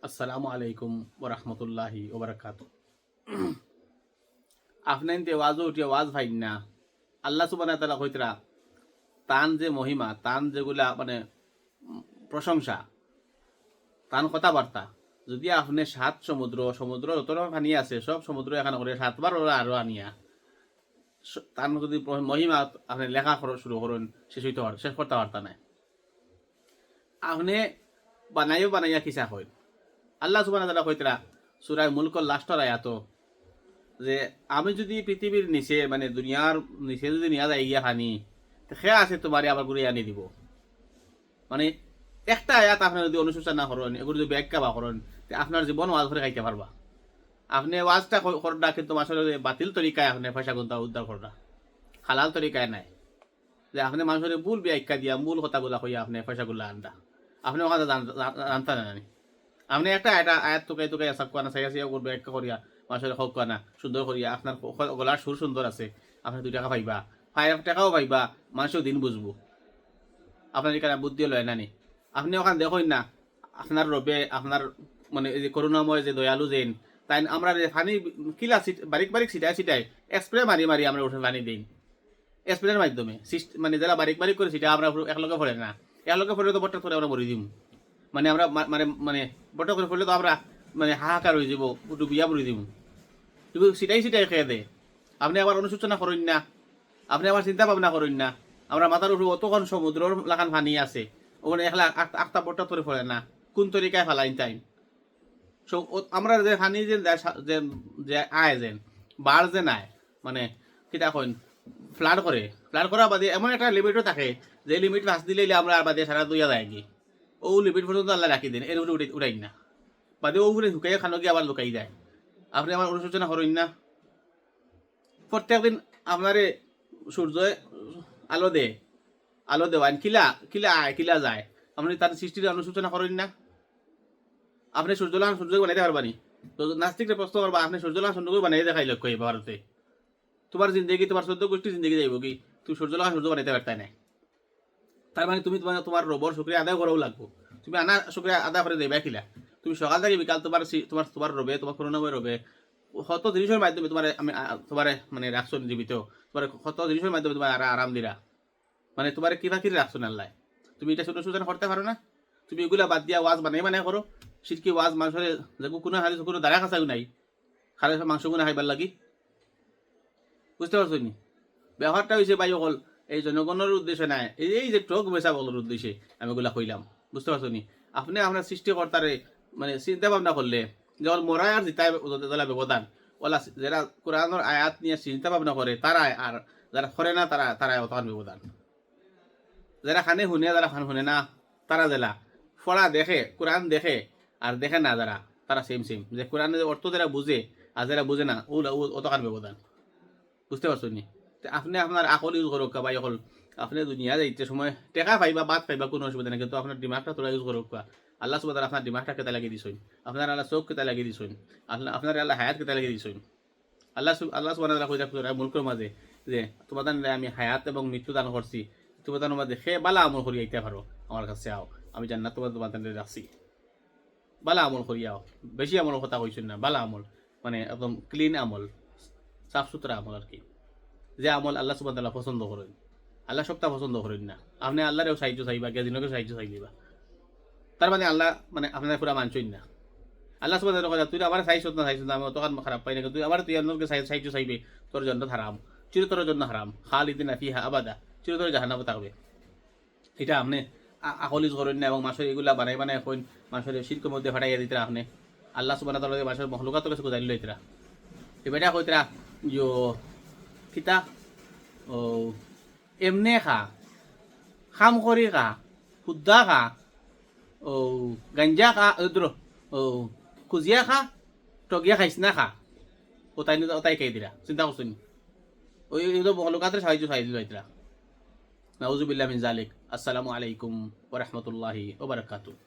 আসসালামু আলাইকুম ওরহমতুল্লাহি ওবরাকাত। আপনার ওয়াজও উঠিয়া ওয়াজ ভাই না আল্লাহ সুবহানাহু ওয়া তাআলা কইতরা তান যে মহিমা তান যেগুলা মানে প্রশংসা তান কথাবার্তা যদি আপনি সাত সমুদ্র সমুদ্র যত পানি আছে সব সমুদ্র এখানে করে সাতবার ওরা আরো আনিয়া তার যদি মহিমা আপনি লেখা শুরু করুন শেষ করতে পারতা না। আপনি বানাইয়া কিসা হয় আল্লাহ সুবহানাহু ওয়া তাআলা কইতরা সূরা মুলকের লাস্টের আয়াত যে আমি যদি পৃথিবীর নিচে মানে দুনিয়ার নিচে যদি নিয়ে যাই গিয়া খানি সে আছে তোমারে আবার ঘুরে আনি দিব। মানে একটা আয়াত আপনার যদি অনুশোচনা না করেন এগুলো যদি ব্যাখ্যা বা করেন আপনার জীবন ওয়াজ করে খাইতে পারবা। আপনি ওয়াজটা করডা কিন্তু আসলে বাতিল তরিকায় আপনি পয়সা গুনতা উদ্ধার করডা, হালাল তরিকায় নাই যে আপনি মানুষের মূল ব্যাখ্যা দিয়া মূল কথাগুলা কইয়া আপনি পয়সাগুলা আনডা আপনি ওখানে জানতা না। আপনি একটা আয়াত তোকে তোকে সব কানা সাইয়া সাইয়া করবে ব্যাখ্যা করিয়া মানুষের হোক কানা সুন্দর করিয়া আপনার গলার সুর সুন্দর আছে আপনি 2 টাকা পাইবা 5 টাকাও পাইবা মানুষও দিন বুঝবো আপনার এখানে বুদ্ধি লয় নানি। আপনি ওখানে দেখেন না আপনার রবে আপনার মানে এই যে করুণাময় যে দয়ালু যেন তাই আমরা পানি কিলা বারিক বারিক ছিটাই স্প্রে মারি মারি আমরা উঠে পানি দিই স্প্রের মাধ্যমে মানে যারা বারিক বারিক করে সেটা আমরা একলগে পড়ে না একলগে পড়লে তো বট্টা করে আমরা মরি দিম। মানে আমরা মানে মানে বট্টা করে পড়লে তো আমরা মানে হাহাকার হয়ে যাব ডুবিয়া পড়ে দিব কিন্তু সিটাই খেয়ে দে। আপনি আবার অনুশোচনা করেন না, আপনি আবার চিন্তা ভাবনা করেন না আমরা মাথার উপরে অতক্ষণ সমুদ্রের লাগান পানি আছে ওখানে একলা আটটা বট্টা করে পড়ে না কোন তরিকায় ফেলাইন টাইম আমরা যে পানি যে আয় যেন বার যে নাই মানে কিতা কইন ফ্লাড করা বাদে এমন একটা লিমিটও থাকে যে লিমিট পাস দিলে আমরা আর বাদে সারা দুইয়া যায় কি ও লিমিট পর্যন্ত আল্লাহ রাখি দেন এর উপরে উঠাই না বাদে ও উপরে ঢুকাইয়া খানো গিয়ে আবার লুকাই যায়। আপনি আমার অনুশোচনা করেন না প্রত্যেকদিন আপনার সূর্য আলো দেওয়ান কিলা কিলা আয় কিলা যায় আপনি তার সৃষ্টির অনুশোচনা করেন না। আপনি সূর্যলান সূর্য বানাইতে পারবানি তো নাস্তিকরে প্রশ্ন করবা আপনি সূর্যলান সূর্য বানাই দেখাই লক্ষ্য এই ভারতে তোমার জিন্দগি তোমার 14 গোষ্ঠী জিন্দগি যাইব কি তুমি সূর্যলান সূর্য বানাইতে পারতাই না। তার মানে তুমি তোমার রবর শুক্রিয়া আদায় করাও লাগবো তুমি আনা শুক্রিয়া আদায় করে দেবে কিলা তুমি সকাল থেকে বিকাল তোমার তোমার তোমার রবে তোমার করুণাময় রবে কত জিনিসের মাধ্যমে তোমার আমি তোমার মানে রাখছো জীবিত তোমার কত জিনিসের মাধ্যমে তোমার আরাম দিরা মানে তোমার কিবা কিরি রাখছো আল্লাহ তুমি এটা ছোট সূচনা করতে পারো না। তুমি এগুলা বাদ দিয়া ওয়াজ বানাই করো সিটকি ওয়াজ মানুষের যে কোনো হারি কোনো দাঁড়া খাসাও নাই খালে মাংস গুনা খাইবার লাগি বুঝতে পারছো নি। ব্যবহারটা হয়েছে বাই হল এই জনগণের উদ্দেশ্যে নাই এই যে টক বেচা বলার উদ্দেশ্যে আমি এগুলা কইলাম বুঝতে পারছো নি। আপনি আপনার সৃষ্টিকর্তারে মানে চিন্তা ভাবনা করলে যেমন মরাই আর জিতায় ব্যবধান ওলা যারা কোরআনের আয়াত নিয়ে চিন্তা ভাবনা করে তারাই আর যারা করে না তারাই অতখান ব্যবধান। যারা খানে শুনে যারা খান শুনে না তারা জেলা ফড়া দেখে কোরআন দেখে আর দেখে না যারা তারা সেম যে কোরআনের অর্থ যারা বুঝে আর যারা বুঝে না ও অতখান ব্যবধান বুঝতে পারছো নি। আপনি আপনার আকল ইউজ করুক বা হল আপনি দুনিয়া যাইতে সময় টেকা পাইবা বাদ পাইবা কোনো অসুবিধা নেই কিন্তু আপনার দিমাগটা তোরা ইউজ করুক আল্লাহ সুবহানাহু আপনার দিমাগটা কেতা লাগিয়ে দিছইন আপনার আল্লাহ চোখ কেতা লাগিয়ে দিছইন আপনার আল্লাহ হায়াত কেতা লাগিয়ে দিছইন আল্লাহ সুবহানাহু কইরা মুলকের মাঝে যে তোমাদের আমি হায়াত এবং মৃত্যু দান করছি তোমাদের মাঝে সে বালা আমল করি আইতে পারো আমার কাছে আও আমি জান্নাত তোমাদের রাখছি বালা আমল করি আও বেশি আমল কথা কইছেন না বালা আমল মানে একদম ক্লিন আমল সাফ সুতরা আমল আর কি যে আমল আল্লাহ সুবহানাহু ওয়া তাআলা পছন্দ করেন আল্লাহ সবটা পছন্দ করেন না আপনি আল্লাহরেও সাহায্য চাইবা গেজিনকে সাহায্য চাইবা তার মানে আল্লাহ মানে আপনার পুরা মানছই না। আল্লাহ সুবহানাহু ওয়া তাআলা তুই আমার চাইছ না আমি অতখান খারাপ পাই না তুই আবার তুই অন্যকে সাহায্য চাইবে তোর জন্য হারাম চিরতরের জন্য হারাম খালিদিনা ফিহা আবাদা চিরতরে জাহান্নামে থাকবে। এটা আপনি আকলিজ করেন না এবং মাসের এগুলা বানাই এখন মাসের শিল্পের মধ্যে ফাটাইয়া দিতে আপনি আল্লাহ সুবহানাহু ওয়া তাআলা মাসের মখলুকাত কাছে জানি লইতরা এবারে কইতরা ইয়ো কিতা ও এমনে খাম করি হুদ্দা ও গাঞ্জা ও খুজিয়া টগিয়া খাইছ না ও তাই কে দিরা চিন্তা করছেন ওই মখলুকাতের সাহায্য লইতরা নাউজুবিল্লাহ মিন যালিক। আসসালামু আলাইকুম ওয়া রাহমাতুল্লাহি ওয়া বারাকাতুহু।